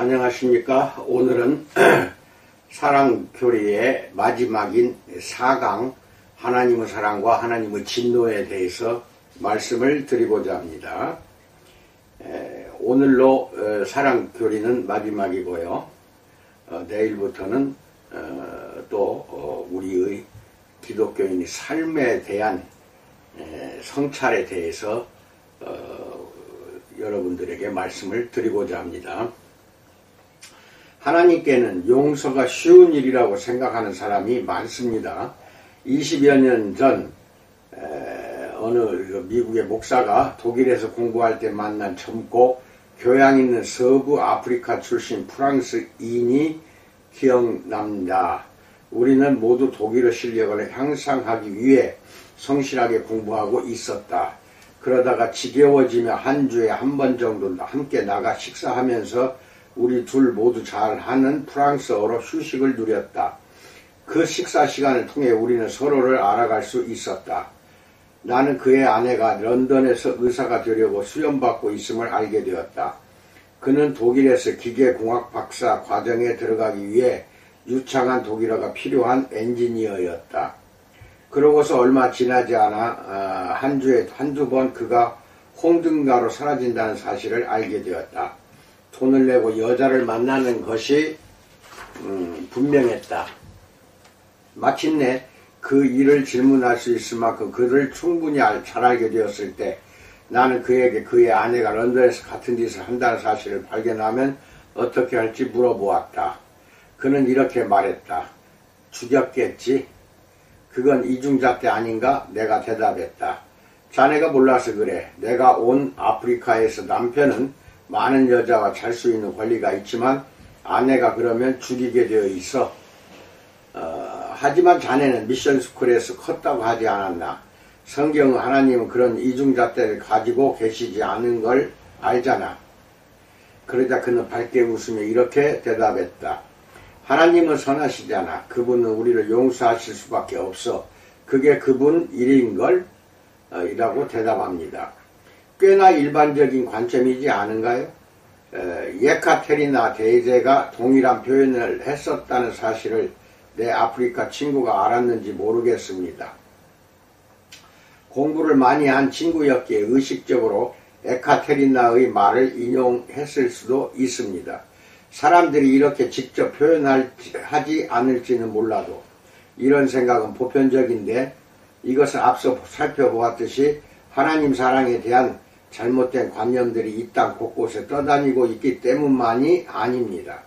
안녕하십니까. 오늘은 사랑교리의 마지막인 4강 하나님의 사랑과 하나님의 진노에 대해서 말씀을 드리고자 합니다. 오늘로 사랑교리는 마지막이고요. 내일부터는 또 우리의 기독교인의 삶에 대한 성찰에 대해서 여러분들에게 말씀을 드리고자 합니다. 하나님께는 용서가 쉬운 일이라고 생각하는 사람이 많습니다. 20여 년 전 어느 미국의 목사가 독일에서 공부할 때 만난 젊고 교양 있는 서부 아프리카 출신 프랑스인이 기억납니다. 우리는 모두 독일어 실력을 향상하기 위해 성실하게 공부하고 있었다. 그러다가 지겨워지며 한 주에 한 번 정도 함께 나가 식사하면서 우리 둘 모두 잘하는 프랑스어로 휴식을 누렸다. 그 식사 시간을 통해 우리는 서로를 알아갈 수 있었다. 나는 그의 아내가 런던에서 의사가 되려고 수련받고 있음을 알게 되었다. 그는 독일에서 기계공학 박사 과정에 들어가기 위해 유창한 독일어가 필요한 엔지니어였다. 그러고서 얼마 지나지 않아 한 주에 한두 번 그가 홍등가로 사라진다는 사실을 알게 되었다. 돈을 내고 여자를 만나는 것이 분명했다. 마침내 그 일을 질문할 수 있을 만큼 그를 충분히 잘 알게 되었을 때 나는 그에게 그의 아내가 런던에서 같은 짓을 한다는 사실을 발견하면 어떻게 할지 물어보았다. 그는 이렇게 말했다. 죽였겠지? 그건 이중잣대 아닌가? 내가 대답했다. 자네가 몰라서 그래. 내가 온 아프리카에서 남편은 많은 여자와 잘 수 있는 권리가 있지만 아내가 그러면 죽이게 되어 있어. 하지만 자네는 미션스쿨에서 컸다고 하지 않았나. 성경은 하나님은 그런 이중잣대를 가지고 계시지 않은 걸 알잖아. 그러자 그는 밝게 웃으며 이렇게 대답했다. 하나님은 선하시잖아. 그분은 우리를 용서하실 수밖에 없어. 그게 그분 일인걸? 이라고 대답합니다. 꽤나 일반적인 관점이지 않은가요? 예카테리나 대제가 동일한 표현을 했었다는 사실을 내 아프리카 친구가 알았는지 모르겠습니다. 공부를 많이 한 친구였기에 의식적으로 에카테리나의 말을 인용했을 수도 있습니다. 사람들이 이렇게 직접 표현하지 않을지는 몰라도 이런 생각은 보편적인데 이것은 앞서 살펴보았듯이 하나님 사랑에 대한 잘못된 관념들이 이 땅 곳곳에 떠다니고 있기 때문만이 아닙니다.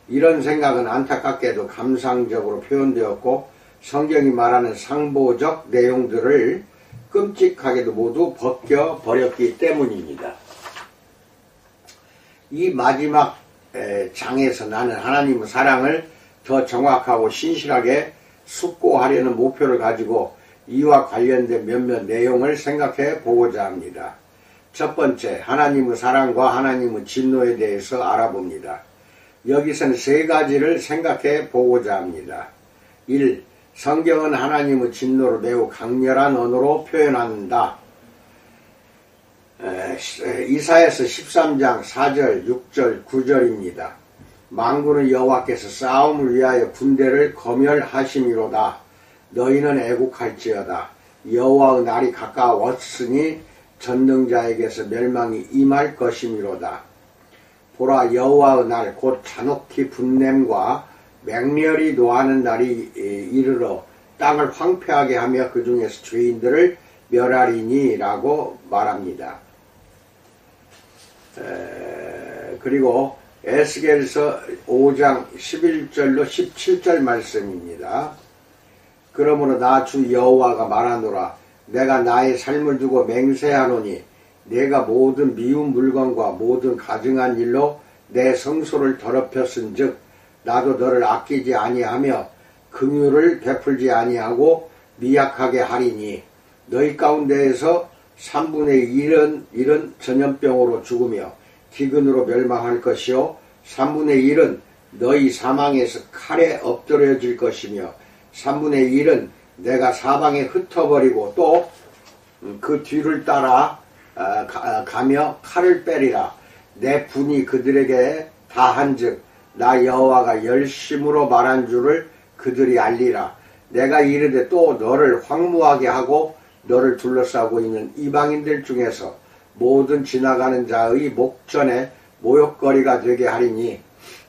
이런 생각은 안타깝게도 감상적으로 표현되었고 성경이 말하는 상보적 내용들을 끔찍하게도 모두 벗겨버렸기 때문입니다. 이 마지막 장에서 나는 하나님의 사랑을 더 정확하고 신실하게 숙고하려는 목표를 가지고 이와 관련된 몇몇 내용을 생각해 보고자 합니다. 첫 번째, 하나님의 사랑과 하나님의 진노에 대해서 알아봅니다. 여기서는 세 가지를 생각해 보고자 합니다. 1. 성경은 하나님의 진노를 매우 강렬한 언어로 표현한다. 이사야서 13장 4절, 6절, 9절입니다. 만군의 여호와께서 싸움을 위하여 군대를 거멸하심이로다. 너희는 애국할지어다. 여호와의 날이 가까웠으니 전능자에게서 멸망이 임할 것이미로다. 보라, 여호와의 날 곧 잔혹히 분냄과 맹렬히 노하는 날이 이르러 땅을 황폐하게 하며 그 중에서 죄인들을 멸하리니 라고 말합니다. 그리고 에스겔서 5장 11절로 17절 말씀입니다. 그러므로 나 주 여호와가 말하노라. 내가 나의 삶을 두고 맹세하노니 내가 모든 미운 물건과 모든 가증한 일로 내 성소를 더럽혔은즉 나도 너를 아끼지 아니하며 긍휼을 베풀지 아니하고 미약하게 하리니 너희 가운데에서 3분의 1은 전염병으로 죽으며 기근으로 멸망할 것이요 3분의 1은 너희 사망에서 칼에 엎드려질 것이며 3분의 1은 내가 사방에 흩어버리고 또 그 뒤를 따라 가며 칼을 빼리라. 내 분이 그들에게 다한즉 나 여호와가 열심으로 말한 줄을 그들이 알리라. 내가 이르되 또 너를 황무하게 하고 너를 둘러싸고 있는 이방인들 중에서 모든 지나가는 자의 목전에 모욕거리가 되게 하리니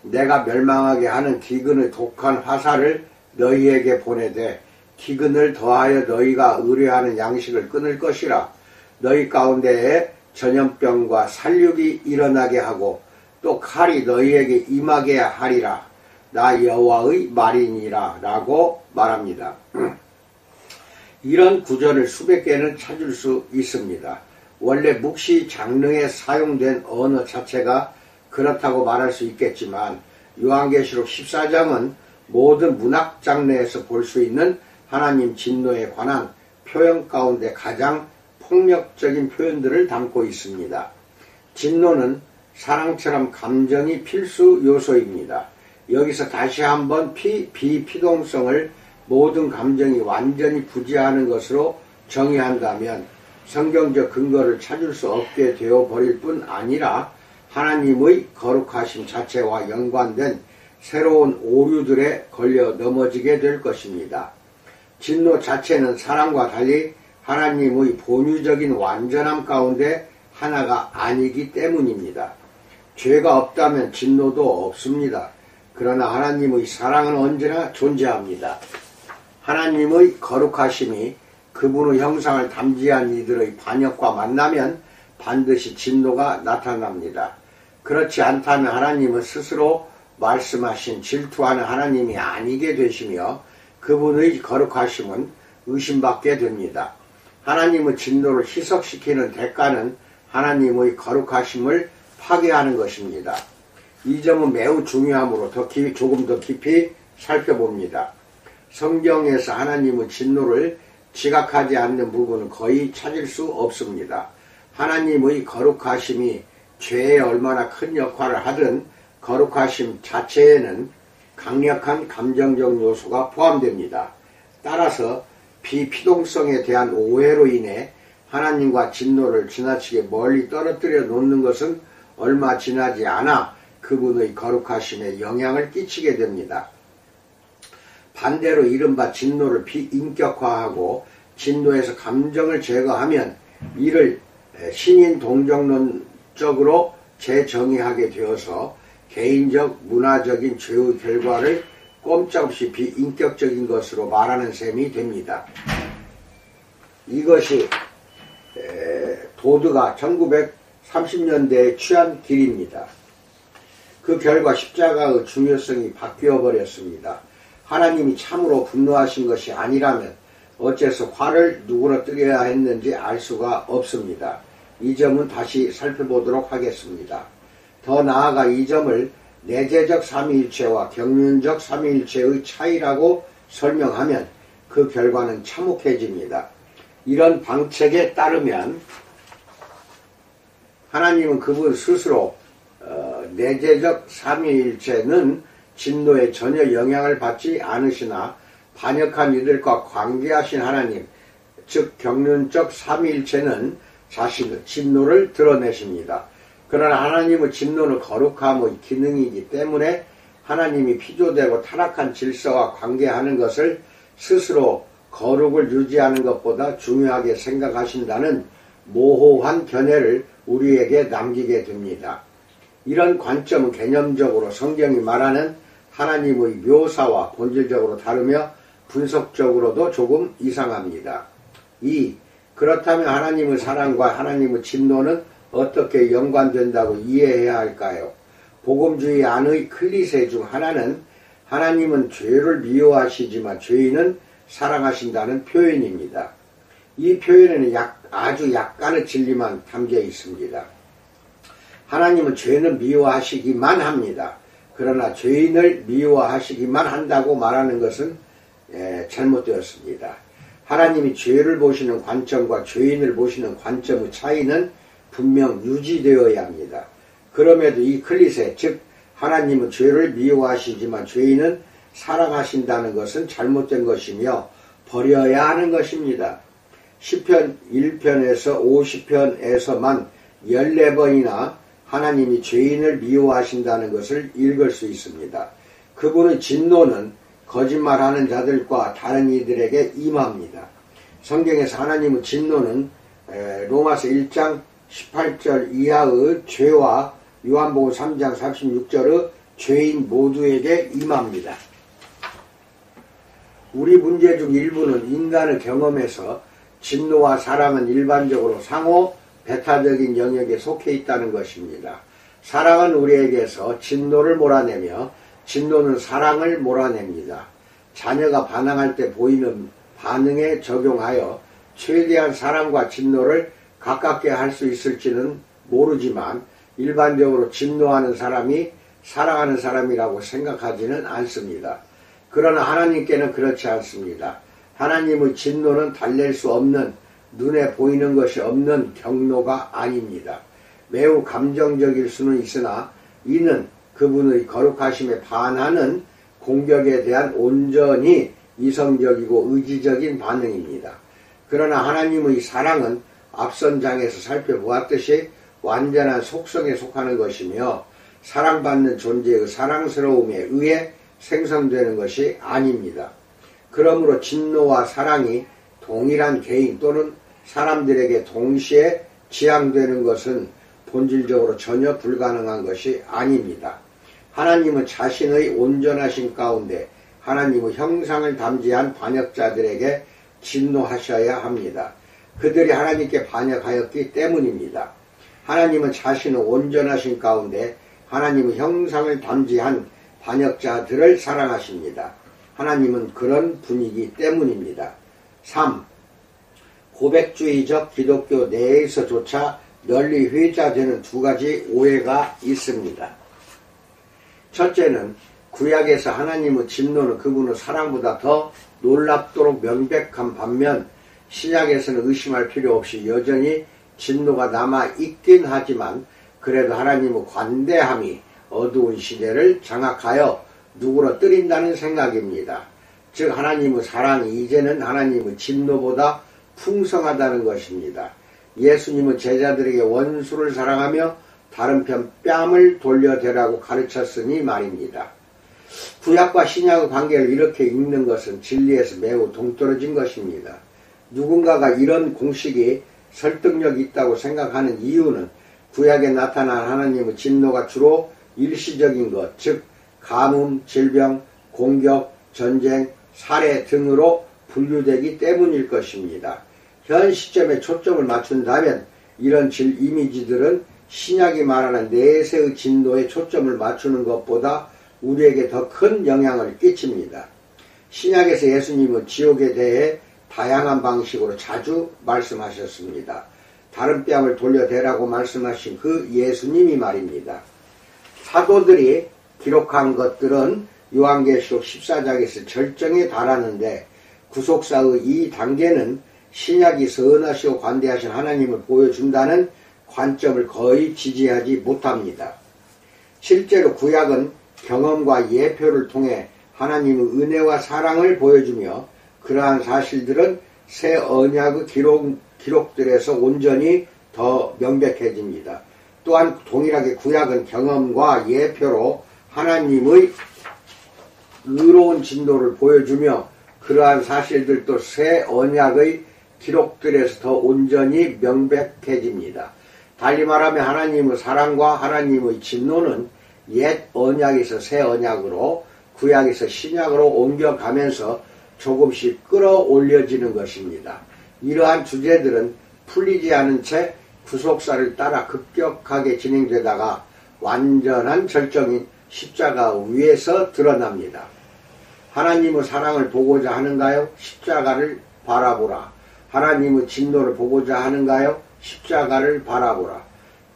내가 멸망하게 하는 기근의 독한 화살을 너희에게 보내되 기근을 더하여 너희가 의뢰하는 양식을 끊을 것이라. 너희 가운데에 전염병과 살육이 일어나게 하고 또 칼이 너희에게 임하게 하리라. 나 여호와의 말이니라 라고 말합니다. 이런 구절을 수백 개는 찾을 수 있습니다. 원래 묵시 장르에 사용된 언어 자체가 그렇다고 말할 수 있겠지만 요한계시록 14장은 모든 문학 장르에서 볼 수 있는 하나님 진노에 관한 표현 가운데 가장 폭력적인 표현들을 담고 있습니다. 진노는 사랑처럼 감정이 필수 요소입니다. 여기서 다시 한번 비피동성을 모든 감정이 완전히 부재하는 것으로 정의한다면 성경적 근거를 찾을 수 없게 되어버릴 뿐 아니라 하나님의 거룩하심 자체와 연관된 새로운 오류들에 걸려 넘어지게 될 것입니다. 진노 자체는 사랑과 달리 하나님의 본유적인 완전함 가운데 하나가 아니기 때문입니다. 죄가 없다면 진노도 없습니다. 그러나 하나님의 사랑은 언제나 존재합니다. 하나님의 거룩하심이 그분의 형상을 담지한 이들의 반역과 만나면 반드시 진노가 나타납니다. 그렇지 않다면 하나님은 스스로 말씀하신 질투하는 하나님이 아니게 되시며 그분의 거룩하심은 의심받게 됩니다. 하나님의 진노를 희석시키는 대가는 하나님의 거룩하심을 파괴하는 것입니다. 이 점은 매우 중요하므로 조금 더 깊이 살펴봅니다. 성경에서 하나님의 진노를 지각하지 않는 부분은 거의 찾을 수 없습니다. 하나님의 거룩하심이 죄에 얼마나 큰 역할을 하든 거룩하심 자체에는 강력한 감정적 요소가 포함됩니다. 따라서 비피동성에 대한 오해로 인해 하나님과 진노를 지나치게 멀리 떨어뜨려 놓는 것은 얼마 지나지 않아 그분의 거룩하심에 영향을 끼치게 됩니다. 반대로 이른바 진노를 비인격화하고 진노에서 감정을 제거하면 이를 신인 동정론적으로 재정의하게 되어서 개인적 문화적인 죄의 결과를 꼼짝없이 비인격적인 것으로 말하는 셈이 됩니다. 이것이 도드가 1930년대에 취한 길입니다. 그 결과 십자가의 중요성이 바뀌어 버렸습니다. 하나님이 참으로 분노하신 것이 아니라면 어째서 활을 누구나 뜨려야 했는지 알 수가 없습니다. 이 점은 다시 살펴보도록 하겠습니다. 더 나아가 이 점을 내재적 삼위일체와 경륜적 삼위일체의 차이라고 설명하면 그 결과는 참혹해집니다. 이런 방책에 따르면 하나님은 그분 스스로 내재적 삼위일체는 진노에 전혀 영향을 받지 않으시나 반역한 이들과 관계하신 하나님, 즉 경륜적 삼위일체는 자신의 진노를 드러내십니다. 그러나 하나님의 진노는 거룩함의 기능이기 때문에 하나님이 피조되고 타락한 질서와 관계하는 것을 스스로 거룩을 유지하는 것보다 중요하게 생각하신다는 모호한 견해를 우리에게 남기게 됩니다. 이런 관점은 개념적으로 성경이 말하는 하나님의 묘사와 본질적으로 다르며 분석적으로도 조금 이상합니다. 2. 그렇다면 하나님의 사랑과 하나님의 진노는 어떻게 연관된다고 이해해야 할까요? 복음주의 안의 클리셰 중 하나는 하나님은 죄를 미워하시지만 죄인은 사랑하신다는 표현입니다. 이 표현에는 아주 약간의 진리만 담겨 있습니다. 하나님은 죄는 미워하시기만 합니다. 그러나 죄인을 미워하시기만 한다고 말하는 것은 잘못되었습니다. 하나님이 죄를 보시는 관점과 죄인을 보시는 관점의 차이는 분명 유지되어야 합니다. 그럼에도 이 클리셰, 즉 하나님은 죄를 미워하시지만 죄인은 사랑하신다는 것은 잘못된 것이며 버려야 하는 것입니다. 시편 1편에서 50편에서만 14번이나 하나님이 죄인을 미워하신다는 것을 읽을 수 있습니다. 그분의 진노는 거짓말하는 자들과 다른 이들에게 임합니다. 성경에서 하나님의 진노는 로마서 1장 18절 이하의 죄와 요한복음 3장 36절의 죄인 모두에게 임합니다. 우리 문제 중 일부는 인간의 경험에서 진노와 사랑은 일반적으로 상호 배타적인 영역에 속해 있다는 것입니다. 사랑은 우리에게서 진노를 몰아내며 진노는 사랑을 몰아냅니다. 자녀가 반항할 때 보이는 반응에 적용하여 최대한 사랑과 진노를 가깝게 할 수 있을지는 모르지만 일반적으로 진노하는 사람이 사랑하는 사람이라고 생각하지는 않습니다. 그러나 하나님께는 그렇지 않습니다. 하나님의 진노는 달랠 수 없는, 눈에 보이는 것이 없는 경로가 아닙니다. 매우 감정적일 수는 있으나 이는 그분의 거룩하심에 반하는 공격에 대한 온전히 이성적이고 의지적인 반응입니다. 그러나 하나님의 사랑은 앞선 장에서 살펴보았듯이 완전한 속성에 속하는 것이며 사랑받는 존재의 사랑스러움에 의해 생성되는 것이 아닙니다. 그러므로 진노와 사랑이 동일한 개인 또는 사람들에게 동시에 지향되는 것은 본질적으로 전혀 불가능한 것이 아닙니다. 하나님은 자신의 온전하신 가운데 하나님의 형상을 담지한 반역자들에게 진노하셔야 합니다. 그들이 하나님께 반역하였기 때문입니다. 하나님은 자신의 온전하신 가운데 하나님의 형상을 담지한 반역자들을 사랑하십니다. 하나님은 그런 분이기 때문입니다. 3. 고백주의적 기독교 내에서조차 널리 회자되는 두 가지 오해가 있습니다. 첫째는 구약에서 하나님의 진노는 그분의 사랑보다 더 놀랍도록 명백한 반면 신약에서는 의심할 필요 없이 여전히 진노가 남아있긴 하지만 그래도 하나님의 관대함이 어두운 시대를 장악하여 누그러뜨린다는 생각입니다. 즉 하나님의 사랑이 이제는 하나님의 진노보다 풍성하다는 것입니다. 예수님은 제자들에게 원수를 사랑하며 다른 편 뺨을 돌려대라고 가르쳤으니 말입니다. 구약과 신약의 관계를 이렇게 읽는 것은 진리에서 매우 동떨어진 것입니다. 누군가가 이런 공식이 설득력이 있다고 생각하는 이유는 구약에 나타난 하나님의 진노가 주로 일시적인 것, 즉 가뭄, 질병, 공격, 전쟁, 살해 등으로 분류되기 때문일 것입니다. 현 시점에 초점을 맞춘다면 이런 이미지들은 신약이 말하는 내세의 진노에 초점을 맞추는 것보다 우리에게 더 큰 영향을 끼칩니다. 신약에서 예수님은 지옥에 대해 다양한 방식으로 자주 말씀하셨습니다. 다른 뺨을 돌려대라고 말씀하신 그 예수님이 말입니다. 사도들이 기록한 것들은 요한계시록 14장에서 절정에 달하는데 구속사의 이 단계는 신약이 선하시고 관대하신 하나님을 보여준다는 관점을 거의 지지하지 못합니다. 실제로 구약은 경험과 예표를 통해 하나님의 은혜와 사랑을 보여주며 그러한 사실들은 새 언약의 기록들에서 온전히 더 명백해집니다. 또한 동일하게 구약은 경험과 예표로 하나님의 의로운 진노를 보여주며 그러한 사실들도 새 언약의 기록들에서 더 온전히 명백해집니다. 달리 말하면 하나님의 사랑과 하나님의 진노는 옛 언약에서 새 언약으로 구약에서 신약으로 옮겨가면서 조금씩 끌어올려지는 것입니다. 이러한 주제들은 풀리지 않은 채 구속사를 따라 급격하게 진행되다가 완전한 절정인 십자가 위에서 드러납니다. 하나님의 사랑을 보고자 하는가요? 십자가를 바라보라. 하나님의 진노를 보고자 하는가요? 십자가를 바라보라.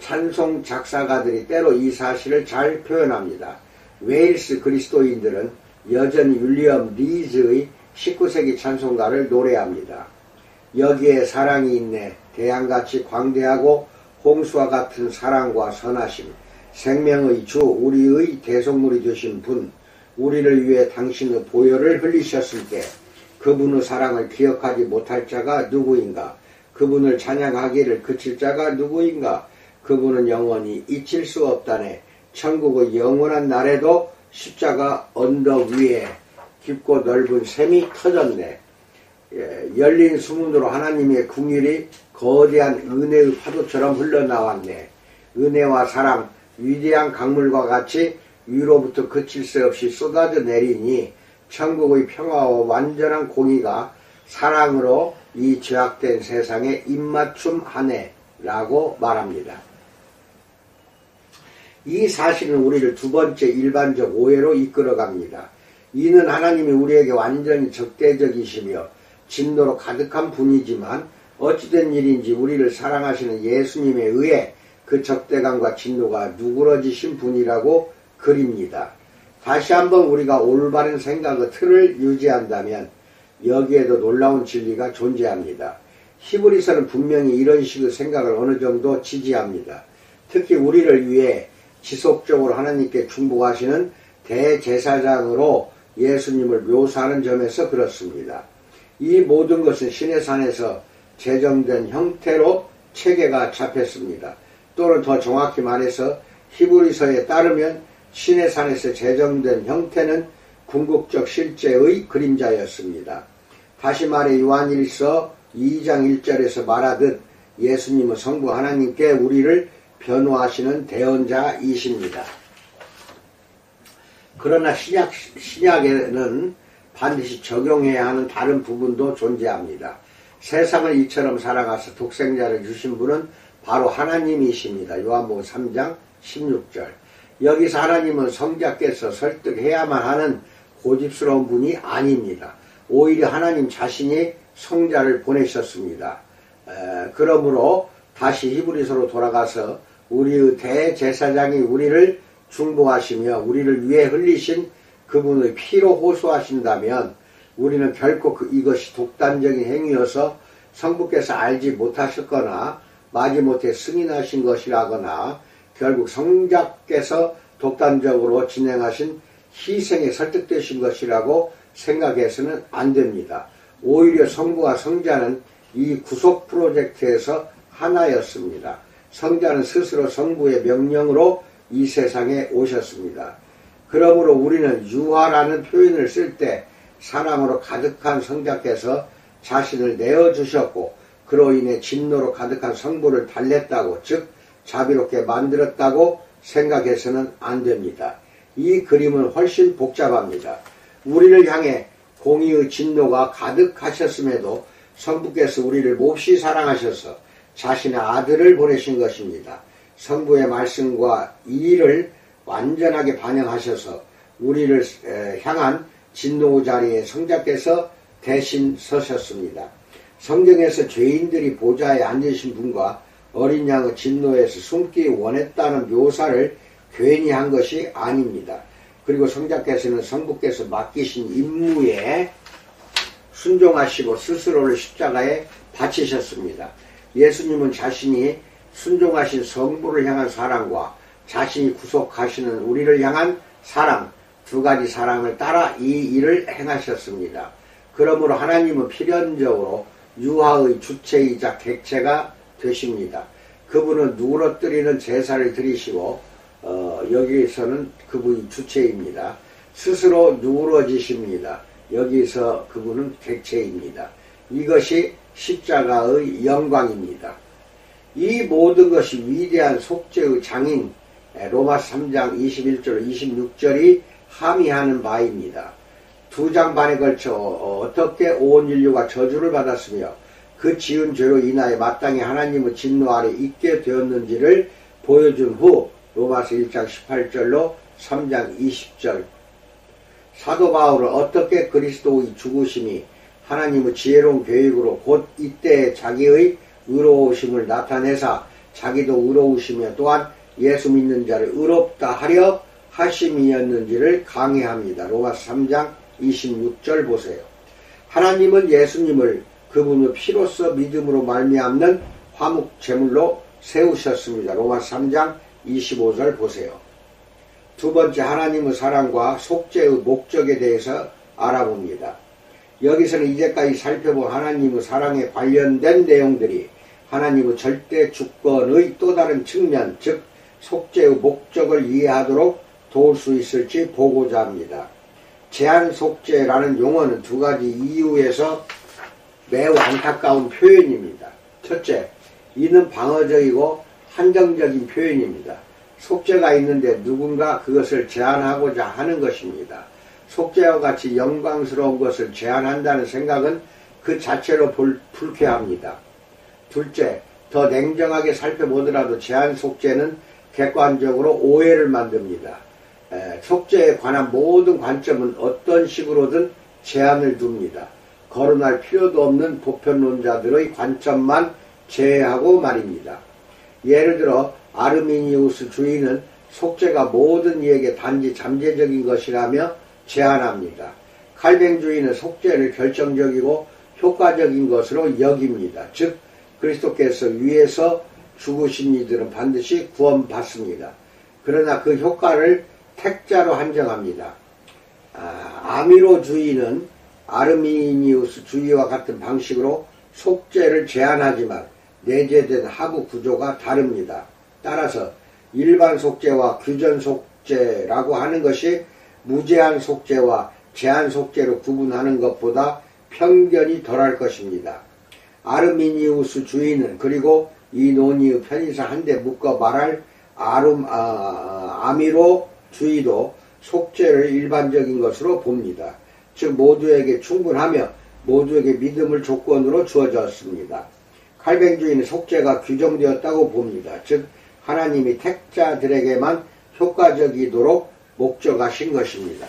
찬송 작사가들이 때로 이 사실을 잘 표현합니다. 웨일스 그리스도인들은 여전히 윌리엄 리즈의 19세기 찬송가를 노래합니다. 여기에 사랑이 있네. 태양같이 광대하고 홍수와 같은 사랑과 선하심. 생명의 주 우리의 대속물이 되신 분. 우리를 위해 당신의 보혈을 흘리셨을 때 그분의 사랑을 기억하지 못할 자가 누구인가? 그분을 찬양하기를 그칠 자가 누구인가? 그분은 영원히 잊힐 수 없다네. 천국의 영원한 날에도 십자가 언덕 위에 깊고 넓은 샘이 터졌네. 열린 수문으로 하나님의 궁율이 거대한 은혜의 파도처럼 흘러나왔네. 은혜와 사랑, 위대한 강물과 같이 위로부터 그칠 새 없이 쏟아져 내리니 천국의 평화와 완전한 공의가 사랑으로 이 죄악된 세상에 입맞춤하네 라고 말합니다. 이 사실은 우리를 두 번째 일반적 오해로 이끌어갑니다. 이는 하나님이 우리에게 완전히 적대적이시며 진노로 가득한 분이지만 어찌된 일인지 우리를 사랑하시는 예수님에 의해 그 적대감과 진노가 누그러지신 분이라고 그립니다. 다시 한번 우리가 올바른 생각의 틀을 유지한다면 여기에도 놀라운 진리가 존재합니다. 히브리서는 분명히 이런 식의 생각을 어느 정도 지지합니다. 특히 우리를 위해 지속적으로 하나님께 중보하시는 대제사장으로 예수님을 묘사하는 점에서 그렇습니다. 이 모든 것은 신의 산에서 제정된 형태로 체계가 잡혔습니다. 또는 더 정확히 말해서 히브리서에 따르면 신의 산에서 제정된 형태는 궁극적 실제의 그림자였습니다. 다시 말해 요한일서 2장 1절에서 말하듯 예수님은 성부 하나님께 우리를 변호하시는 대언자이십니다. 그러나 신약에는 반드시 적용해야 하는 다른 부분도 존재합니다. 세상을 이처럼 살아가서 독생자를 주신 분은 바로 하나님이십니다. 요한복음 3장 16절. 여기서 하나님은 성자께서 설득해야만 하는 고집스러운 분이 아닙니다. 오히려 하나님 자신이 성자를 보내셨습니다. 그러므로 다시 히브리서로 돌아가서 우리의 대제사장이 우리를 중보하시며 우리를 위해 흘리신 그분의 피로 호소하신다면 우리는 결코 이것이 독단적인 행위여서 성부께서 알지 못하셨거나 마지못해 승인하신 것이라거나 결국 성자께서 독단적으로 진행하신 희생에 설득되신 것이라고 생각해서는 안 됩니다. 오히려 성부와 성자는 이 구속 프로젝트에서 하나였습니다. 성자는 스스로 성부의 명령으로 이 세상에 오셨습니다. 그러므로 우리는 유하라는 표현을 쓸 때 사랑으로 가득한 성자께서 자신을 내어주셨고 그로 인해 진노로 가득한 성부를 달랬다고, 즉 자비롭게 만들었다고 생각해서는 안 됩니다. 이 그림은 훨씬 복잡합니다. 우리를 향해 공의의 진노가 가득하셨음에도 성부께서 우리를 몹시 사랑하셔서 자신의 아들을 보내신 것입니다. 성부의 말씀과 이의를 완전하게 반영하셔서 우리를 향한 진노 자리에 성자께서 대신 서셨습니다. 성경에서 죄인들이 보좌에 앉으신 분과 어린 양의 진노에서 숨기 원했다는 묘사를 괜히 한 것이 아닙니다. 그리고 성자께서는 성부께서 맡기신 임무에 순종하시고 스스로를 십자가에 바치셨습니다. 예수님은 자신이 순종하신 성부를 향한 사랑과 자신이 구속하시는 우리를 향한 사랑, 두 가지 사랑을 따라 이 일을 행하셨습니다. 그러므로 하나님은 필연적으로 유하의 주체이자 객체가 되십니다. 그분은 누그러뜨리는 제사를 드리시고 여기에서는 그분이 주체입니다. 스스로 누그러지십니다. 여기서 그분은 객체입니다. 이것이 십자가의 영광입니다. 이 모든 것이 위대한 속죄의 장인 로마서 3장 21절 26절이 함의하는 바입니다. 2장 반에 걸쳐 어떻게 온 인류가 저주를 받았으며 그 지은 죄로 인하여 마땅히 하나님의 진노 아래 있게 되었는지를 보여준 후 로마서 1장 18절로 3장 20절 사도 바울은 어떻게 그리스도의 죽으심이 하나님의 지혜로운 계획으로 곧 이때 자기의 의로우심을 나타내사 자기도 의로우시며 또한 예수 믿는 자를 의롭다 하려 하심이었는지를 강의합니다. 로마서 3장 26절 보세요. 하나님은 예수님을 그분의 피로써 믿음으로 말미암는 화목 제물로 세우셨습니다. 로마서 3장 25절 보세요. 두 번째, 하나님의 사랑과 속죄의 목적에 대해서 알아봅니다. 여기서는 이제까지 살펴본 하나님의 사랑에 관련된 내용들이 하나님의 절대 주권의 또 다른 측면, 즉 속죄의 목적을 이해하도록 도울 수 있을지 보고자 합니다. 제한 속죄라는 용어는 두 가지 이유에서 매우 안타까운 표현입니다. 첫째, 이는 방어적이고 한정적인 표현입니다. 속죄가 있는데 누군가 그것을 제한하고자 하는 것입니다. 속죄와 같이 영광스러운 것을 제한한다는 생각은 그 자체로 불쾌합니다. 둘째, 더 냉정하게 살펴보더라도 제한 속죄는 객관적으로 오해를 만듭니다. 속죄에 관한 모든 관점은 어떤 식으로든 제한을 둡니다. 거론할 필요도 없는 보편론자들의 관점만 제외하고 말입니다. 예를 들어 아르미니우스 주의는 속죄가 모든 이에게 단지 잠재적인 것이라며 제한합니다. 칼뱅주의는 속죄를 결정적이고 효과적인 것으로 여깁니다. 즉 그리스도께서 위에서 죽으신 이들은 반드시 구원받습니다. 그러나 그 효과를 택자로 한정합니다. 아미로주의는 아르미니우스 주의와 같은 방식으로 속죄를 제한하지만 내재된 하부 구조가 다릅니다. 따라서 일반 속죄와 규전 속죄라고 하는 것이 무제한 속죄와 제한 속죄로 구분하는 것보다 편견이 덜할 것입니다. 아르미니우스 주의는 그리고 이 논의의 편의상 한데 묶어 말할 아미로 주의도 속죄를 일반적인 것으로 봅니다. 즉 모두에게 충분하며 모두에게 믿음을 조건으로 주어졌습니다. 칼뱅주의는 속죄가 규정되었다고 봅니다. 즉 하나님이 택자들에게만 효과적이도록 목적하신 것입니다.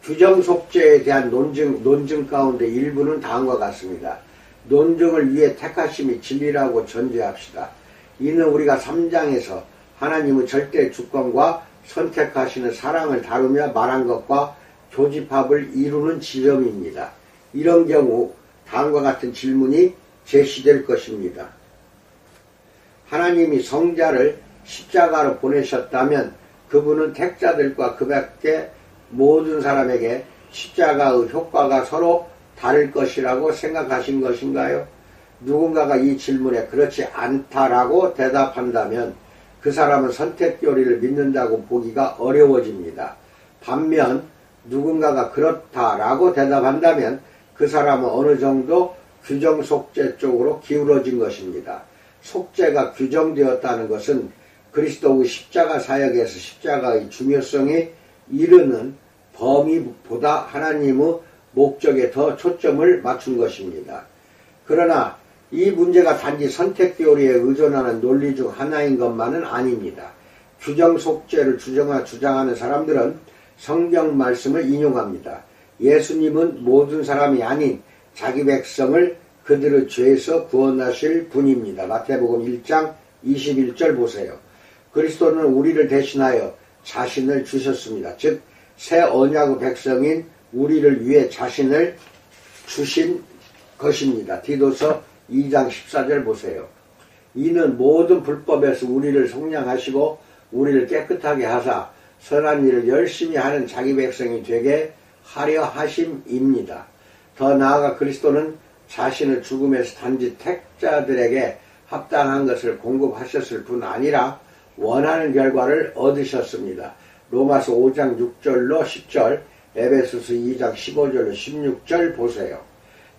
규정 속죄에 대한 논증 가운데 일부는 다음과 같습니다. 논증을 위해 택하심이 진리라고 전제합시다. 이는 우리가 3장에서 하나님의 절대 주권과 선택하시는 사랑을 다루며 말한 것과 교집합을 이루는 지점입니다. 이런 경우 다음과 같은 질문이 제시될 것입니다. 하나님이 성자를 십자가로 보내셨다면 그분은 택자들과 그 밖에 모든 사람에게 십자가의 효과가 서로 다를 것이라고 생각하신 것인가요? 누군가가 이 질문에 그렇지 않다라고 대답한다면 그 사람은 선택교리를 믿는다고 보기가 어려워집니다. 반면 누군가가 그렇다라고 대답한다면 그 사람은 어느 정도 규정 속죄 쪽으로 기울어진 것입니다. 속죄가 규정되었다는 것은 그리스도의 십자가 사역에서 십자가의 중요성이 이르는 범위보다 하나님의 목적에 더 초점을 맞춘 것입니다. 그러나 이 문제가 단지 선택교리에 의존하는 논리 중 하나인 것만은 아닙니다. 규정 속죄를 주장하는 사람들은 성경 말씀을 인용합니다. 예수님은 모든 사람이 아닌 자기 백성을 그들의 죄에서 구원하실 분입니다. 마태복음 1장 21절 보세요. 그리스도는 우리를 대신하여 자신을 주셨습니다. 즉 새 언약의 백성인 우리를 위해 자신을 주신 것입니다. 디도서 2장 14절 보세요. 이는 모든 불법에서 우리를 속량하시고 우리를 깨끗하게 하사 선한 일을 열심히 하는 자기 백성이 되게 하려 하심입니다. 더 나아가 그리스도는 자신을 죽음에서 단지 택자들에게 합당한 것을 공급하셨을 뿐 아니라 원하는 결과를 얻으셨습니다. 로마서 5장 6절로 10절, 에베소서 2장 15절로 16절 보세요.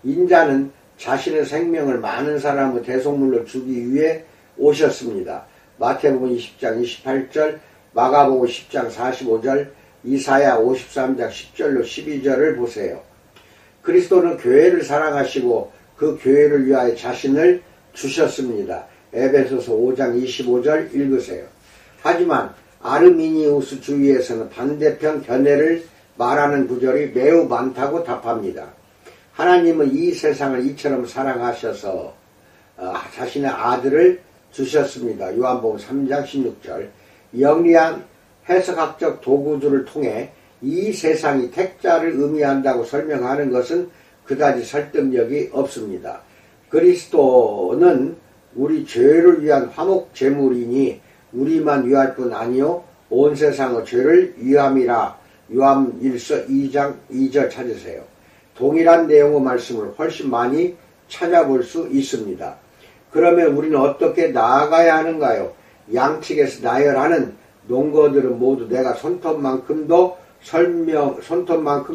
인자는 자신의 생명을 많은 사람의 대속물로 주기 위해 오셨습니다. 마태복음 20장 28절, 마가복음 10장 45절, 이사야 53장 10절로 12절을 보세요. 그리스도는 교회를 사랑하시고 그 교회를 위하여 자신을 주셨습니다. 에베소서 5장 25절 읽으세요. 하지만 아르미니우스 주의에서는 반대편 견해를 말하는 구절이 매우 많다고 답합니다. 하나님은 이 세상을 이처럼 사랑하셔서 자신의 아들을 주셨습니다. 요한복음 3장 16절. 영리한 해석학적 도구들을 통해 이 세상이 택자를 의미한다고 설명하는 것은 그다지 설득력이 없습니다. 그리스도는 우리 죄를 위한 화목 제물이니 우리만 위할 뿐 아니요 온 세상의 죄를 위함이라. 요한일서 2장 2절 찾으세요. 동일한 내용의 말씀을 훨씬 많이 찾아볼 수 있습니다. 그러면 우리는 어떻게 나아가야 하는가요? 양측에서 나열하는 논거들은 모두 내가 손톱만큼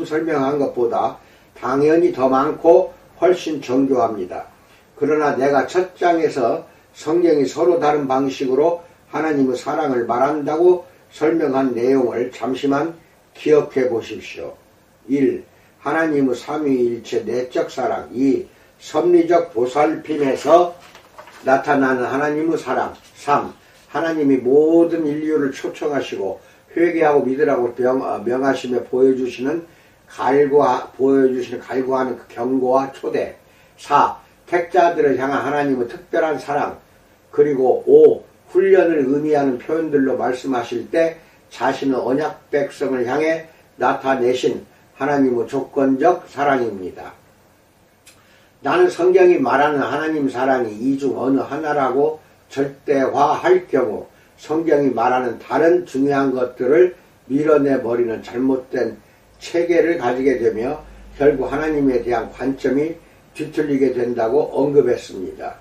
설명한 것보다 당연히 더 많고 훨씬 정교합니다. 그러나 내가 첫 장에서 성경이 서로 다른 방식으로 하나님의 사랑을 말한다고 설명한 내용을 잠시만 기억해 보십시오. 1. 하나님의 삼위일체 내적 사랑. 2. 섭리적 보살핌에서 나타나는 하나님의 사랑. 3. 하나님이 모든 인류를 초청하시고 회개하고 믿으라고 명하시며 보여주시는 갈구하는 그 경고와 초대. 4. 택자들을 향한 하나님의 특별한 사랑. 그리고 5. 훈련을 의미하는 표현들로 말씀하실 때 자신의 언약 백성을 향해 나타내신 하나님의 조건적 사랑입니다. 나는 성경이 말하는 하나님 사랑이 이 중 어느 하나라고 절대화할 경우 성경이 말하는 다른 중요한 것들을 밀어내버리는 잘못된 체계를 가지게 되며 결국 하나님에 대한 관점이 뒤틀리게 된다고 언급했습니다.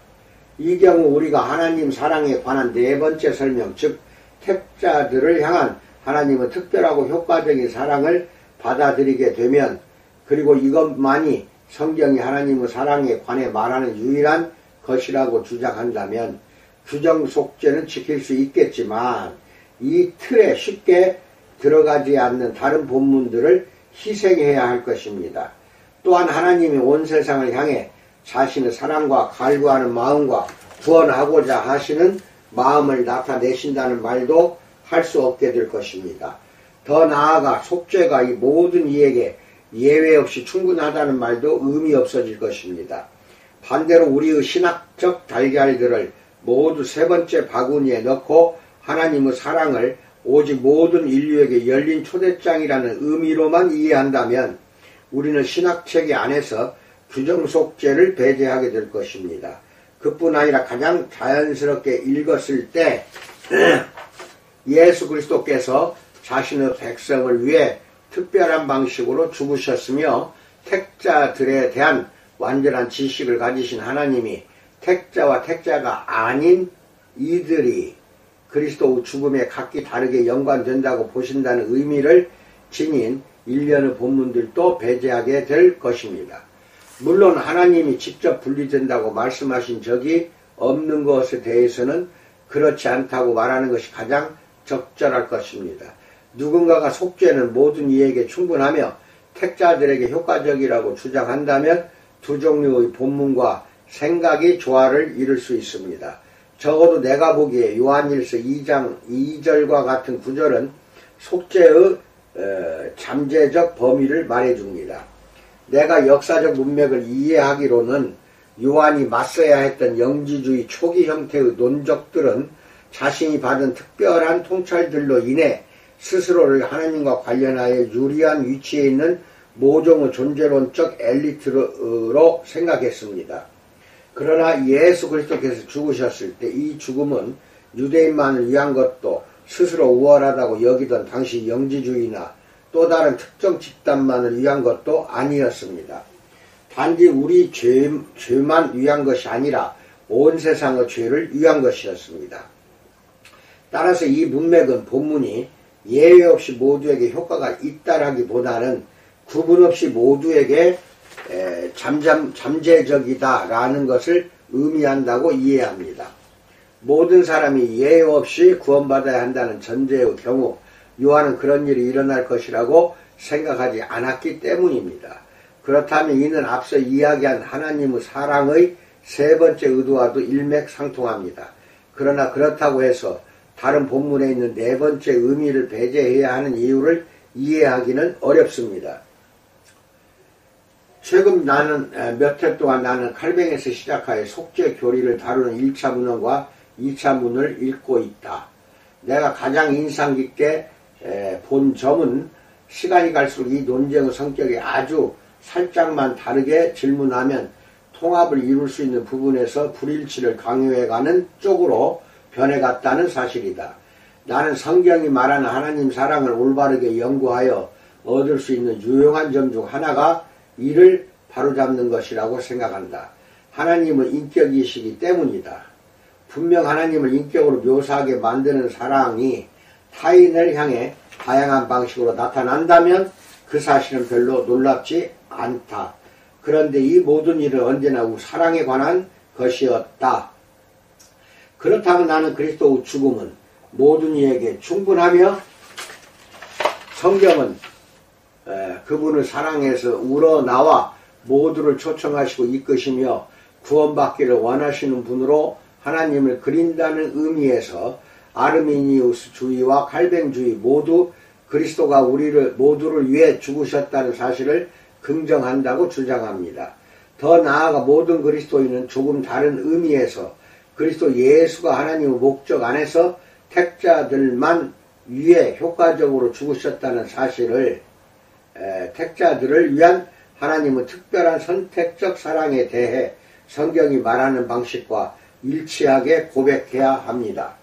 이 경우 우리가 하나님 사랑에 관한 네 번째 설명, 즉 택자들을 향한 하나님의 특별하고 효과적인 사랑을 받아들이게 되면, 그리고 이것만이 성경이 하나님의 사랑에 관해 말하는 유일한 것이라고 주장한다면 규정 속죄는 지킬 수 있겠지만 이 틀에 쉽게 들어가지 않는 다른 본문들을 희생해야 할 것입니다. 또한 하나님이 온 세상을 향해 자신의 사랑과 갈구하는 마음과 구원하고자 하시는 마음을 나타내신다는 말도 할 수 없게 될 것입니다. 더 나아가 속죄가 이 모든 이에게 예외 없이 충분하다는 말도 의미 없어질 것입니다. 반대로 우리의 신학적 달걀들을 모두 세 번째 바구니에 넣고 하나님의 사랑을 오직 모든 인류에게 열린 초대장이라는 의미로만 이해한다면 우리는 신학체계 안에서 규정속죄를 배제하게 될 것입니다. 그뿐 아니라 가장 자연스럽게 읽었을 때 예수 그리스도께서 자신의 백성을 위해 특별한 방식으로 죽으셨으며 택자들에 대한 완전한 지식을 가지신 하나님이 택자와 택자가 아닌 이들이 그리스도의 죽음에 각기 다르게 연관된다고 보신다는 의미를 지닌 일련의 본문들도 배제하게 될 것입니다. 물론 하나님이 직접 분리된다고 말씀하신 적이 없는 것에 대해서는 그렇지 않다고 말하는 것이 가장 적절할 것입니다. 누군가가 속죄는 모든 이에게 충분하며 택자들에게 효과적이라고 주장한다면 두 종류의 본문과 생각이 조화를 이룰 수 있습니다. 적어도 내가 보기에 요한일서 2장 2절과 같은 구절은 속죄의 잠재적 범위를 말해줍니다. 내가 역사적 문맥을 이해하기로는 요한이 맞서야 했던 영지주의 초기 형태의 논적들은 자신이 받은 특별한 통찰들로 인해 스스로를 하나님과 관련하여 유리한 위치에 있는 모종의 존재론적 엘리트로 생각했습니다. 그러나 예수 그리스도께서 죽으셨을 때 이 죽음은 유대인만을 위한 것도 스스로 우월하다고 여기던 당시 영지주의나 또 다른 특정 집단만을 위한 것도 아니었습니다. 단지 우리 죄만 위한 것이 아니라 온 세상의 죄를 위한 것이었습니다. 따라서 이 문맥은 본문이 예외 없이 모두에게 효과가 있다라기보다는 구분 없이 모두에게 잠재적이다라는 것을 의미한다고 이해합니다. 모든 사람이 예외 없이 구원받아야 한다는 전제의 경우 요한은 그런 일이 일어날 것이라고 생각하지 않았기 때문입니다. 그렇다면 이는 앞서 이야기한 하나님의 사랑의 세 번째 의도와도 일맥상통합니다. 그러나 그렇다고 해서 다른 본문에 있는 네 번째 의미를 배제해야 하는 이유를 이해하기는 어렵습니다. 최근 몇 해 동안 나는 칼뱅에서 시작하여 속죄 교리를 다루는 1차 문헌과 2차 문을 읽고 있다. 내가 가장 인상 깊게 본 점은 시간이 갈수록 이 논쟁의 성격이 아주 살짝만 다르게 질문하면 통합을 이룰 수 있는 부분에서 불일치를 강요해가는 쪽으로 변해갔다는 사실이다. 나는 성경이 말하는 하나님 사랑을 올바르게 연구하여 얻을 수 있는 유용한 점 중 하나가 이를 바로잡는 것이라고 생각한다. 하나님은 인격이시기 때문이다. 분명 하나님을 인격으로 묘사하게 만드는 사랑이 타인을 향해 다양한 방식으로 나타난다면 그 사실은 별로 놀랍지 않다. 그런데 이 모든 일은 언제나 사랑에 관한 것이었다. 그렇다면 나는 그리스도의 죽음은 모든 이에게 충분하며 성경은 그분을 사랑해서 우러나와 모두를 초청하시고 이끄시며 구원받기를 원하시는 분으로 하나님을 그린다는 의미에서 아르미니우스주의와 칼뱅주의 모두 그리스도가 우리를 모두를 위해 죽으셨다는 사실을 긍정한다고 주장합니다. 더 나아가 모든 그리스도인은 조금 다른 의미에서 그리스도 예수가 하나님의 목적 안에서 택자들만 위해 효과적으로 죽으셨다는 사실을 택자들을 위한 하나님의 특별한 선택적 사랑에 대해 성경이 말하는 방식과 일치하게 고백해야 합니다.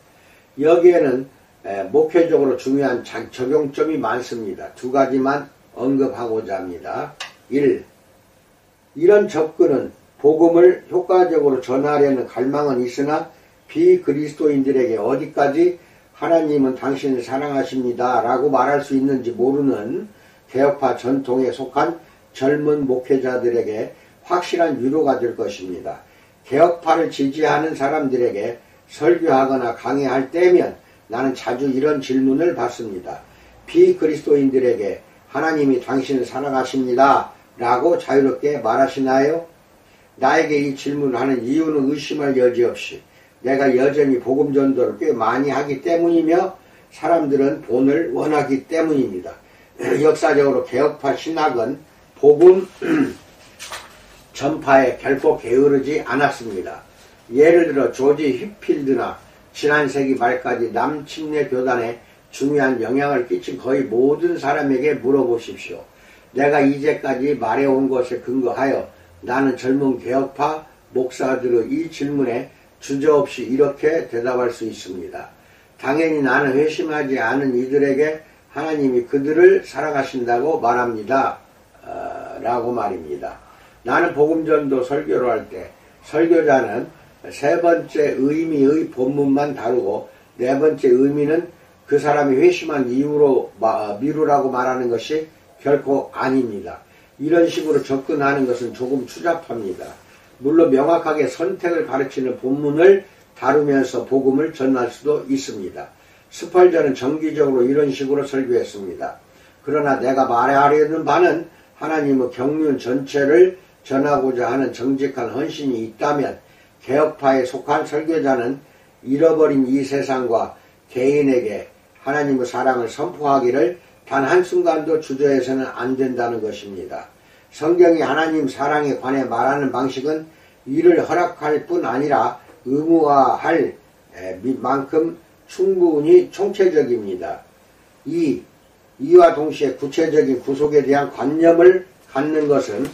여기에는 목회적으로 중요한 적용점이 많습니다. 두 가지만 언급하고자 합니다. 1. 이런 접근은 복음을 효과적으로 전하려는 갈망은 있으나 비그리스도인들에게 어디까지 하나님은 당신을 사랑하십니다 라고 말할 수 있는지 모르는 개혁파 전통에 속한 젊은 목회자들에게 확실한 위로가 될 것입니다. 개혁파를 지지하는 사람들에게 설교하거나 강의할 때면 나는 자주 이런 질문을 받습니다. 비그리스도인들에게 하나님이 당신을 사랑하십니다 라고 자유롭게 말하시나요? 나에게 이 질문을 하는 이유는 의심할 여지 없이 내가 여전히 복음 전도를 꽤 많이 하기 때문이며 사람들은 돈을 원하기 때문입니다. 역사적으로 개혁파 신학은 복음 전파에 결코 게으르지 않았습니다. 예를 들어 조지 휘필드나 지난 세기 말까지 남침례 교단에 중요한 영향을 끼친 거의 모든 사람에게 물어보십시오. 내가 이제까지 말해온 것에 근거하여 나는 젊은 개혁파 목사들의 이 질문에 주저없이 이렇게 대답할 수 있습니다. 당연히 나는 회심하지 않은 이들에게 하나님이 그들을 사랑하신다고 말합니다. 라고 말입니다. 나는 복음전도 설교를 할 때 설교자는 세 번째 의미의 본문만 다루고 네 번째 의미는 그 사람이 회심한 이유로 미루라고 말하는 것이 결코 아닙니다. 이런 식으로 접근하는 것은 조금 추잡합니다. 물론 명확하게 선택을 가르치는 본문을 다루면서 복음을 전할 수도 있습니다. 스펄전은 정기적으로 이런 식으로 설교했습니다. 그러나 내가 말하려는 바는 하나님의 경륜 전체를 전하고자 하는 정직한 헌신이 있다면 개혁파에 속한 설교자는 잃어버린 이 세상과 개인에게 하나님의 사랑을 선포하기를 단 한순간도 주저해서는 안 된다는 것입니다. 성경이 하나님 사랑에 관해 말하는 방식은 이를 허락할 뿐 아니라 의무화할 만큼 충분히 총체적입니다. 이와 동시에 구체적인 구속에 대한 관념을 갖는 것은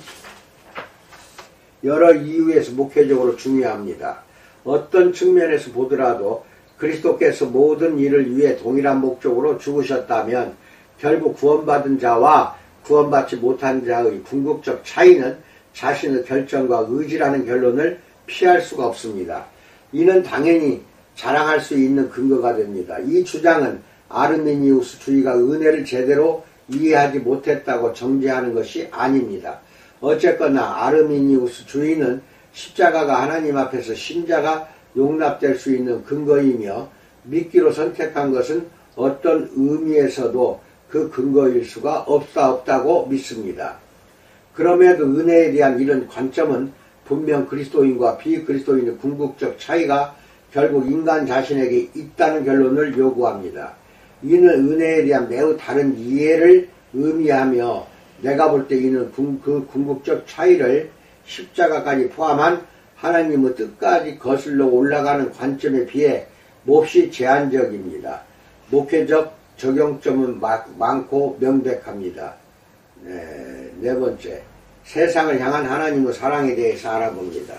여러 이유에서 목회적으로 중요합니다. 어떤 측면에서 보더라도 그리스도께서 모든 일을 위해 동일한 목적으로 죽으셨다면 결국 구원받은 자와 구원받지 못한 자의 궁극적 차이는 자신의 결정과 의지라는 결론을 피할 수가 없습니다. 이는 당연히 자랑할 수 있는 근거가 됩니다. 이 주장은 아르미니우스주의가 은혜를 제대로 이해하지 못했다고 정죄하는 것이 아닙니다. 어쨌거나 아르미니우스주의는 십자가가 하나님 앞에서 신자가 용납될 수 있는 근거이며 믿기로 선택한 것은 어떤 의미에서도 그 근거일 수가 없다고 믿습니다. 그럼에도 은혜에 대한 이런 관점은 분명 그리스도인과 비그리스도인의 궁극적 차이가 결국 인간 자신에게 있다는 결론을 요구합니다. 이는 은혜에 대한 매우 다른 이해를 의미하며 내가 볼 때 이는 그 궁극적 차이를 십자가까지 포함한 하나님의 뜻까지 거슬러 올라가는 관점에 비해 몹시 제한적입니다. 목회적 적용점은 많고 명백합니다. 네 번째, 세상을 향한 하나님의 사랑에 대해서 알아봅니다.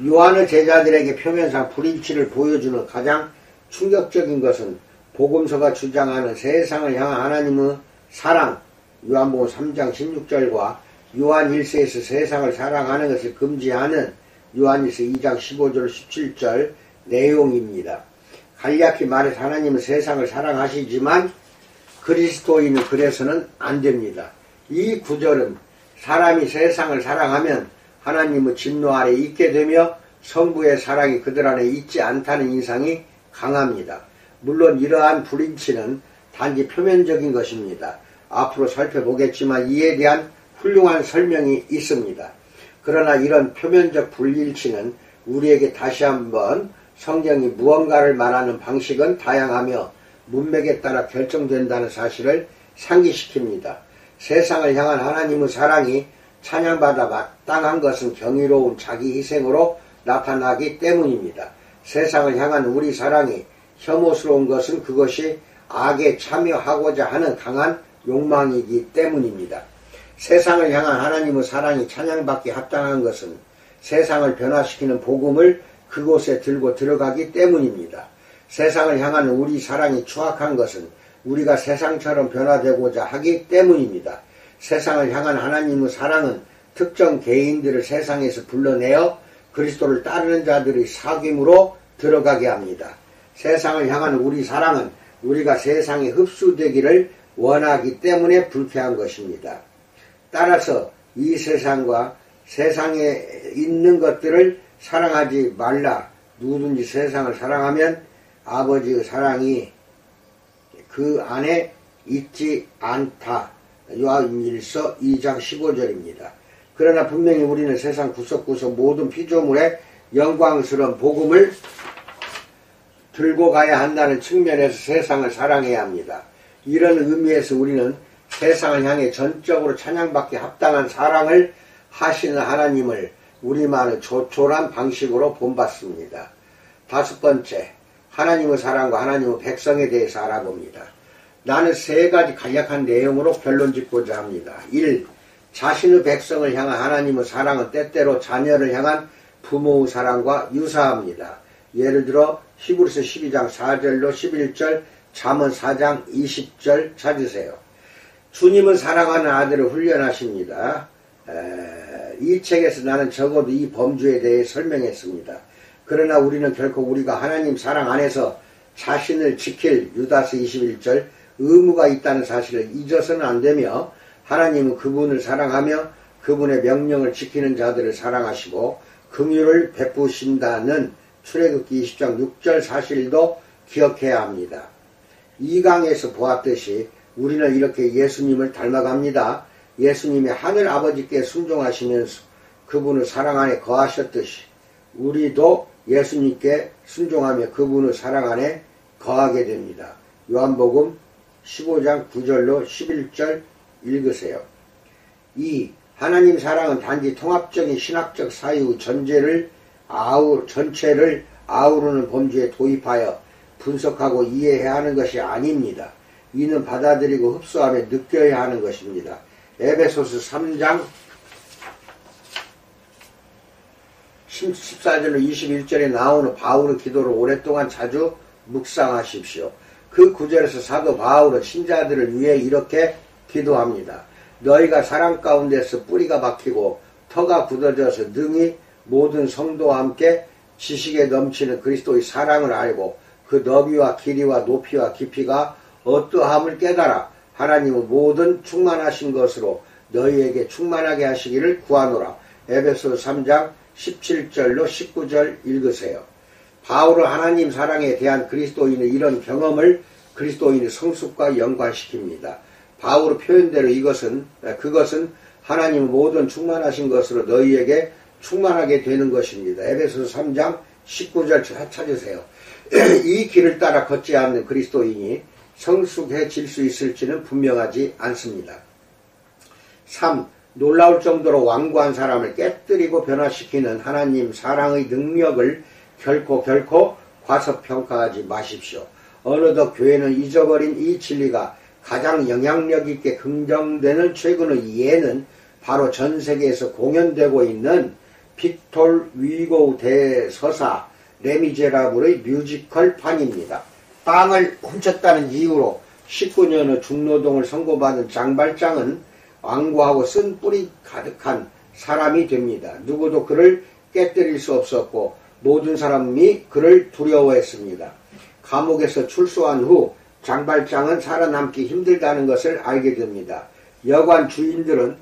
요한의 제자들에게 표면상 불일치를 보여주는 가장 충격적인 것은 복음서가 주장하는 세상을 향한 하나님의 사랑, 요한복음 3장 16절과 요한 1세에서 세상을 사랑하는 것을 금지하는 요한일서 2장 15절 17절 내용입니다. 간략히 말해서 하나님은 세상을 사랑하시지만 그리스도인은 그래서는 안 됩니다. 이 구절은 사람이 세상을 사랑하면 하나님의 진노 아래 있게 되며 성부의 사랑이 그들 안에 있지 않다는 인상이 강합니다. 물론 이러한 불일치는 단지 표면적인 것입니다. 앞으로 살펴보겠지만 이에 대한 훌륭한 설명이 있습니다. 그러나 이런 표면적 불일치는 우리에게 다시 한번 성경이 무언가를 말하는 방식은 다양하며 문맥에 따라 결정된다는 사실을 상기시킵니다. 세상을 향한 하나님의 사랑이 찬양받아 마땅한 것은 경이로운 자기 희생으로 나타나기 때문입니다. 세상을 향한 우리 사랑이 혐오스러운 것은 그것이 악에 참여하고자 하는 강한 욕망이기 때문입니다. 세상을 향한 하나님의 사랑이 찬양받기 합당한 것은 세상을 변화시키는 복음을 그곳에 들고 들어가기 때문입니다. 세상을 향한 우리 사랑이 추악한 것은 우리가 세상처럼 변화되고자 하기 때문입니다. 세상을 향한 하나님의 사랑은 특정 개인들을 세상에서 불러내어 그리스도를 따르는 자들의 사귐으로 들어가게 합니다. 세상을 향한 우리 사랑은 우리가 세상에 흡수되기를 원하기 때문에 불쾌한 것입니다. 따라서 이 세상과 세상에 있는 것들을 사랑하지 말라. 누구든지 세상을 사랑하면 아버지의 사랑이 그 안에 있지 않다. 요한일서 2장 15절입니다. 그러나 분명히 우리는 세상 구석구석 모든 피조물의 영광스러운 복음을 들고 가야 한다는 측면에서 세상을 사랑해야 합니다. 이런 의미에서 우리는 세상을 향해 전적으로 찬양받기 합당한 사랑을 하시는 하나님을 우리만의 조촐한 방식으로 본받습니다. 다섯 번째, 하나님의 사랑과 하나님의 백성에 대해서 알아봅니다. 나는 세 가지 간략한 내용으로 결론 짓고자 합니다. 1. 자신의 백성을 향한 하나님의 사랑은 때때로 자녀를 향한 부모의 사랑과 유사합니다. 예를 들어 히브리서 12장 4절로 11절, 잠언 4장 20절 찾으세요. 주님은 사랑하는 아들을 훈련하십니다. 이 책에서 나는 적어도 이 범주에 대해 설명했습니다. 그러나 우리는 결코 우리가 하나님 사랑 안에서 자신을 지킬 유다서 21절 의무가 있다는 사실을 잊어서는 안 되며 하나님은 그분을 사랑하며 그분의 명령을 지키는 자들을 사랑하시고 긍휼을 베푸신다는 출애굽기 20장 6절 사실도 기억해야 합니다. 2강에서 보았듯이 우리는 이렇게 예수님을 닮아갑니다. 예수님이 하늘 아버지께 순종하시면서 그분의 사랑 안에 거하셨듯이 우리도 예수님께 순종하며 그분의 사랑 안에 거하게 됩니다. 요한복음 15장 9절로 11절 읽으세요. 2. 하나님 사랑은 단지 통합적인 신학적 사유 전체를 아우르는 범주에 도입하여 분석하고 이해해야 하는 것이 아닙니다. 이는 받아들이고 흡수하며 느껴야 하는 것입니다. 에베소서 3장 14절로 21절에 나오는 바울의 기도를 오랫동안 자주 묵상하십시오. 그 구절에서 사도 바울은 신자들을 위해 이렇게 기도합니다. 너희가 사랑 가운데서 뿌리가 박히고 터가 굳어져서 능히 모든 성도와 함께 지식에 넘치는 그리스도의 사랑을 알고 그 너비와 길이와 높이와 깊이가 어떠함을 깨달아 하나님의 모든 충만하신 것으로 너희에게 충만하게 하시기를 구하노라. 에베소 3장 17절로 19절 읽으세요. 바울은 하나님 사랑에 대한 그리스도인의 이런 경험을 그리스도인의 성숙과 연관시킵니다. 바울의 표현대로 그것은 하나님의 모든 충만하신 것으로 너희에게 충만하게 되는 것입니다. 에베소 3장 19절 찾으세요. 이 길을 따라 걷지 않는 그리스도인이 성숙해질 수 있을지는 분명하지 않습니다. 3. 놀라울 정도로 완고한 사람을 깨뜨리고 변화시키는 하나님 사랑의 능력을 결코 과소평가하지 마십시오. 어느덧 교회는 잊어버린 이 진리가 가장 영향력 있게 긍정되는 최근의 예는 바로 전 세계에서 공연되고 있는 빅톨 위고 대서사 레미제라블의 뮤지컬판입니다. 땅을 훔쳤다는 이유로 19년의 중노동을 선고받은 장발장은 완고하고 쓴 뿌리 가득한 사람이 됩니다. 누구도 그를 깨뜨릴 수 없었고 모든 사람이 그를 두려워했습니다. 감옥에서 출소한 후 장발장은 살아남기 힘들다는 것을 알게 됩니다. 여관 주인들은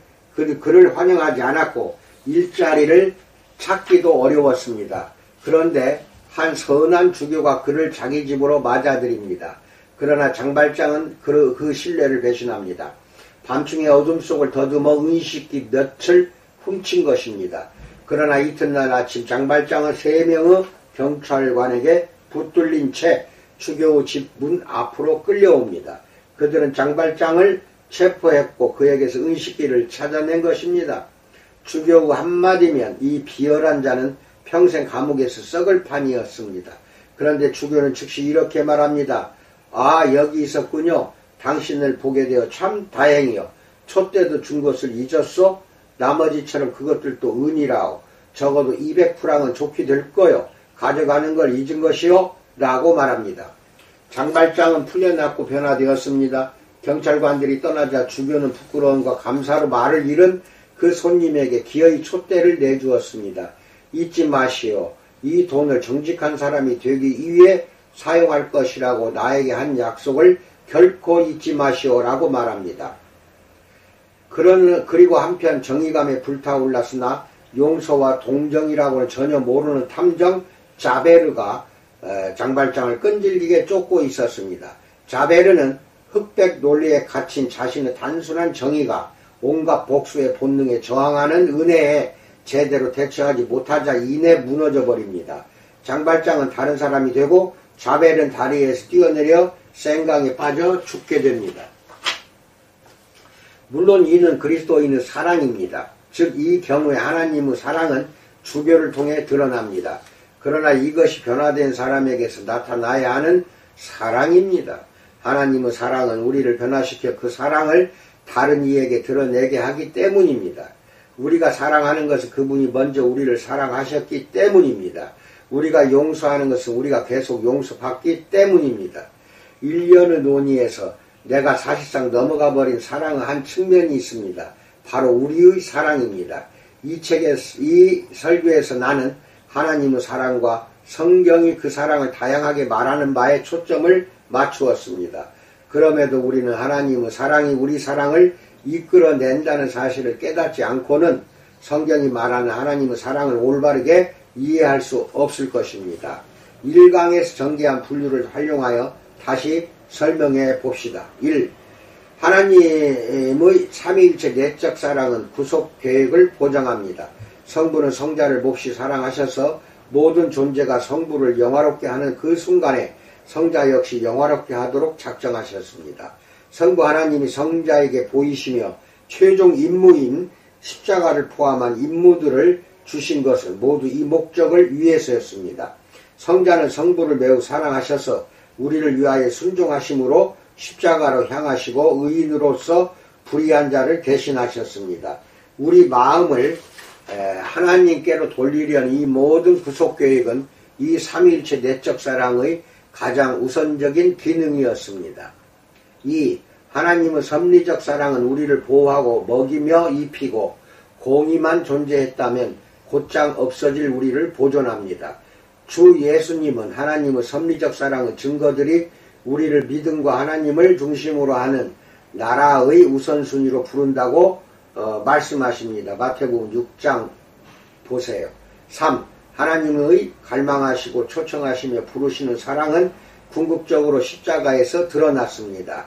그를 환영하지 않았고 일자리를 찾기도 어려웠습니다. 그런데 한 선한 주교가 그를 자기 집으로 맞아들입니다. 그러나 장발장은 그 신뢰를 배신합니다. 밤중에 어둠 속을 더듬어 은식기 몇을 훔친 것입니다. 그러나 이튿날 아침 장발장은 3명의 경찰관에게 붙들린 채 주교 집 문 앞으로 끌려옵니다. 그들은 장발장을 체포했고 그에게서 은식기를 찾아낸 것입니다. 주교 한마디면 이 비열한 자는 평생 감옥에서 썩을 판이었습니다. 그런데 주교는 즉시 이렇게 말합니다. 아, 여기 있었군요. 당신을 보게 되어 참 다행이요. 촛대도 준 것을 잊었소? 나머지처럼 그것들도 은이라오. 적어도 200프랑은 좋게 될 거요. 가져가는 걸 잊은 것이요? 라고 말합니다. 장발장은 풀려났고 변화되었습니다. 경찰관들이 떠나자 주교는 부끄러움과 감사로 말을 잃은 그 손님에게 기어이 촛대를 내주었습니다. 잊지 마시오. 이 돈을 정직한 사람이 되기 위해 사용할 것이라고 나에게 한 약속을 결코 잊지 마시오 라고 말합니다. 그리고 한편 정의감에 불타올랐으나 용서와 동정이라고는 전혀 모르는 탐정 자베르가 장발장을 끈질기게 쫓고 있었습니다. 자베르는 흑백 논리에 갇힌 자신의 단순한 정의가 온갖 복수의 본능에 저항하는 은혜에 제대로 대처하지 못하자 이내 무너져 버립니다. 장발장은 다른 사람이 되고 자벨은 다리에서 뛰어내려 생강에 빠져 죽게 됩니다. 물론 이는 그리스도인의 사랑입니다. 즉 이 경우에 하나님의 사랑은 주교를 통해 드러납니다. 그러나 이것이 변화된 사람에게서 나타나야 하는 사랑입니다. 하나님의 사랑은 우리를 변화시켜 그 사랑을 다른 이에게 드러내게 하기 때문입니다. 우리가 사랑하는 것은 그분이 먼저 우리를 사랑하셨기 때문입니다. 우리가 용서하는 것은 우리가 계속 용서받기 때문입니다. 1년의 논의에서 내가 사실상 넘어가 버린 사랑의 한 측면이 있습니다. 바로 우리의 사랑입니다. 이 설교에서 나는 하나님의 사랑과 성경이 그 사랑을 다양하게 말하는 바에 초점을 맞추었습니다. 그럼에도 우리는 하나님의 사랑이 우리 사랑을 이끌어낸다는 사실을 깨닫지 않고는 성경이 말하는 하나님의 사랑을 올바르게 이해할 수 없을 것입니다. 1강에서 전개한 분류를 활용하여 다시 설명해 봅시다. 1. 하나님의 삼위일체 내적 사랑은 구속 계획을 보장합니다. 성부는 성자를 몹시 사랑하셔서 모든 존재가 성부를 영화롭게 하는 그 순간에 성자 역시 영화롭게 하도록 작정하셨습니다. 성부 하나님이 성자에게 보이시며 최종 임무인 십자가를 포함한 임무들을 주신 것은 모두 이 목적을 위해서였습니다. 성자는 성부를 매우 사랑하셔서 우리를 위하여 순종하심으로 십자가로 향하시고 의인으로서 불의한 자를 대신하셨습니다. 우리 마음을 하나님께로 돌리려는 이 모든 구속계획은 이 삼위일체 내적 사랑의 가장 우선적인 기능이었습니다. 2. 하나님의 섭리적 사랑은 우리를 보호하고 먹이며 입히고 공의만 존재했다면 곧장 없어질 우리를 보존합니다. 주 예수님은 하나님의 섭리적 사랑의 증거들이 우리를 믿음과 하나님을 중심으로 하는 나라의 우선순위로 부른다고 말씀하십니다. 마태복음 6장 보세요. 3. 하나님의 갈망하시고 초청하시며 부르시는 사랑은 궁극적으로 십자가에서 드러났습니다.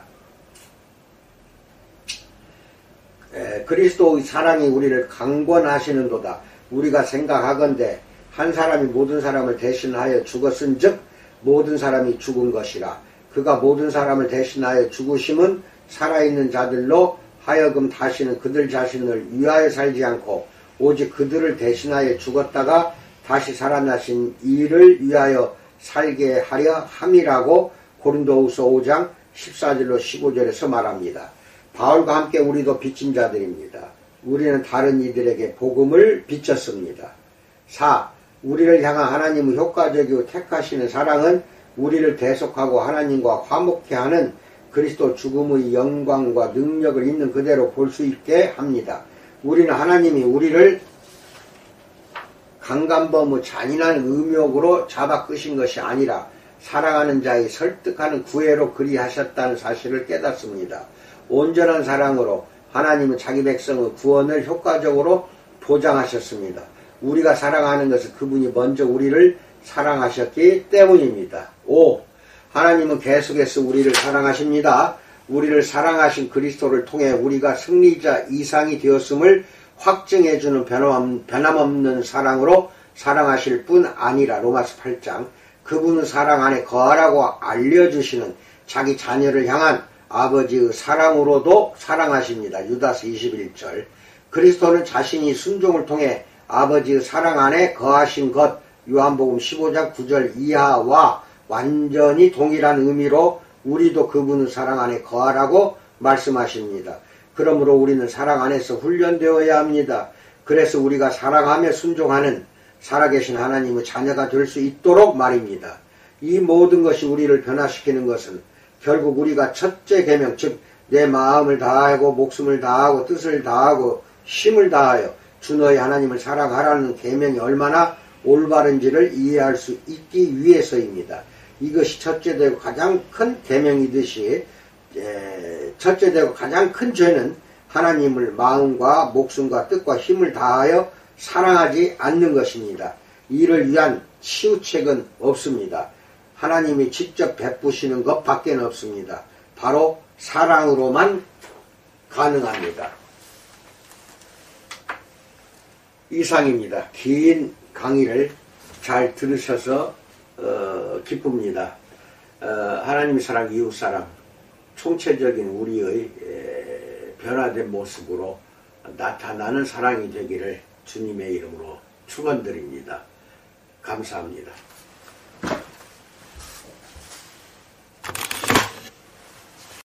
그리스도의 사랑이 우리를 강권하시는도다. 우리가 생각하건대 한 사람이 모든 사람을 대신하여 죽었은 즉 모든 사람이 죽은 것이라. 그가 모든 사람을 대신하여 죽으심은 살아있는 자들로 하여금 다시는 그들 자신을 위하여 살지 않고 오직 그들을 대신하여 죽었다가 다시 살아나신 이를 위하여 살게 하려 함이라고 고린도후서 5장 14절로 15절에서 말합니다. 바울과 함께 우리도 빚진 자들입니다. 우리는 다른 이들에게 복음을 비쳤습니다. 4. 우리를 향한 하나님의 효과적이고 택하시는 사랑은 우리를 대속하고 하나님과 화목케 하는 그리스도 죽음의 영광과 능력을 있는 그대로 볼 수 있게 합니다. 우리는 하나님이 우리를 강간범의 잔인한 음욕으로 잡아 끄신 것이 아니라 사랑하는 자의 설득하는 구애로 그리하셨다는 사실을 깨닫습니다. 온전한 사랑으로 하나님은 자기 백성의 구원을 효과적으로 보장하셨습니다. 우리가 사랑하는 것은 그분이 먼저 우리를 사랑하셨기 때문입니다. 5. 하나님은 계속해서 우리를 사랑하십니다. 우리를 사랑하신 그리스도를 통해 우리가 승리자 이상이 되었음을 확증해주는 변함없는 사랑으로 사랑하실 뿐 아니라 로마서 8장 그분의 사랑 안에 거하라고 알려주시는 자기 자녀를 향한 아버지의 사랑으로도 사랑하십니다. 유다서 21절 그리스도는 자신이 순종을 통해 아버지의 사랑 안에 거하신 것 요한복음 15장 9절 이하와 완전히 동일한 의미로 우리도 그분의 사랑 안에 거하라고 말씀하십니다. 그러므로 우리는 사랑 안에서 훈련되어야 합니다. 그래서 우리가 사랑하며 순종하는 살아계신 하나님의 자녀가 될 수 있도록 말입니다. 이 모든 것이 우리를 변화시키는 것은 결국 우리가 첫째 계명 즉 내 마음을 다하고 목숨을 다하고 뜻을 다하고 힘을 다하여 주 너의 하나님을 사랑하라는 계명이 얼마나 올바른지를 이해할 수 있기 위해서입니다. 이것이 첫째되고 가장 큰 계명이듯이 첫째되고 가장 큰 죄는 하나님을 마음과 목숨과 뜻과 힘을 다하여 사랑하지 않는 것입니다. 이를 위한 치유책은 없습니다. 하나님이 직접 베푸시는 것 밖에는 없습니다. 바로 사랑으로만 가능합니다. 이상입니다. 긴 강의를 잘 들으셔서 기쁩니다. 하나님의 사랑, 이웃사랑, 총체적인 우리의 변화된 모습으로 나타나는 사랑이 되기를 주님의 이름으로 축원드립니다. 감사합니다.